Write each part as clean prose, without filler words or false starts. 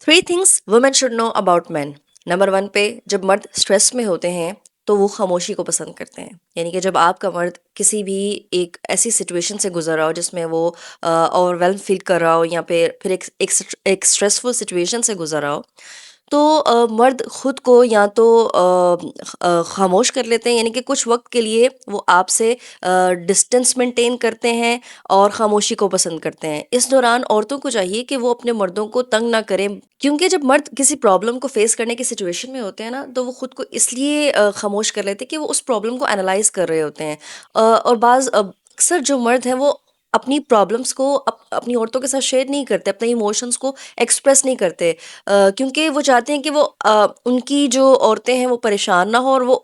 3 things women should know about main. Number 1 पे, जब मर्द स्ट्रेस में होते हैं तो वो खामोशी को पसंद करते हैं। यानी कि जब आपका मर्द किसी भी एक ऐसी सिचुएशन से गुजर रहा हो जिसमें वो ओवरवेल्म फील कर रहा हो, या फिर एक स्ट्रेसफुल सिचुएशन से गुजर रहा हो, तो मर्द खुद को या तो खामोश कर लेते हैं, यानी कि कुछ वक्त के लिए वो आपसे डिस्टेंस मेंटेन करते हैं और खामोशी को पसंद करते हैं। इस दौरान औरतों को चाहिए कि वो अपने मर्दों को तंग ना करें, क्योंकि जब मर्द किसी प्रॉब्लम को फेस करने की सिचुएशन में होते हैं ना, तो वो खुद को इसलिए खामोश कर लेते हैं कि वो उस प्रॉब्लम को एनालाइज कर रहे होते हैं। और अक्सर जो मर्द हैं वो अपनी प्रॉब्लम्स को अपनी औरतों के साथ शेयर नहीं करते, अपने इमोशंस को एक्सप्रेस नहीं करते, क्योंकि वो चाहते हैं कि वो उनकी जो औरतें हैं वो परेशान ना हो, और वो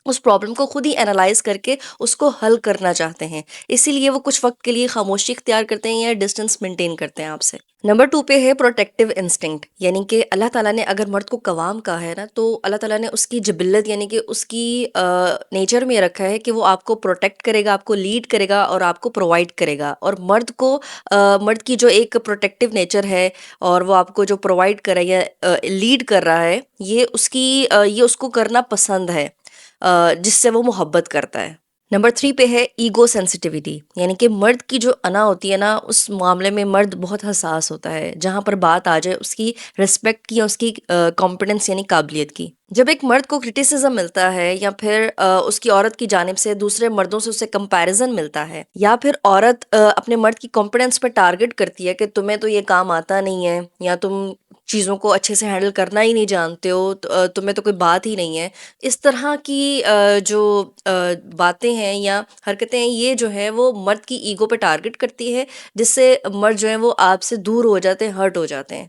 उस प्रॉब्लम को खुद ही एनालाइज करके उसको हल करना चाहते हैं। इसीलिए वो कुछ वक्त के लिए खामोशी इख्तियार करते हैं या डिस्टेंस मेंटेन करते हैं आपसे। नंबर 2 पे है प्रोटेक्टिव इंस्टिंक्ट। यानी कि अल्लाह ताला ने अगर मर्द को कवाम कहा है ना, तो अल्लाह ताला ने उसकी जिबिल्लत यानी कि उसकी नेचर में रखा है कि वो आपको प्रोटेक्ट करेगा, आपको लीड करेगा और आपको प्रोवाइड करेगा। और मर्द की जो एक प्रोटेक्टिव नेचर है, और वो आपको जो प्रोवाइड कर रहा है या लीड कर रहा है, ये उसको करना पसंद है, जिससे वो मोहब्बत करता है। नंबर 3 पे है ईगो सेंसिटिविटी। यानी कि मर्द की जो अना होती है ना, उस मामले में मर्द बहुत हसास होता है, जहाँ पर बात आ जाए उसकी रिस्पेक्ट की या उसकी कॉम्पिटेंस यानी काबिलियत की। जब एक मर्द को क्रिटिसिज्म मिलता है, या फिर उसकी औरत की जानिब से दूसरे मर्दों से उसे कंपैरिजन मिलता है, या फिर औरत अपने मर्द की कॉम्पिटेंस पर टारगेट करती है कि तुम्हें तो ये काम आता नहीं है, या तुम चीज़ों को अच्छे से हैंडल करना ही नहीं जानते हो, तुम्हें तो कोई बात ही नहीं है। इस तरह की जो बातें हैं या हरकतें हैं, ये जो है वो मर्द की ईगो पे टारगेट करती है, जिससे मर्द जो है वो आपसे दूर हो जाते हैं, हर्ट हो जाते हैं।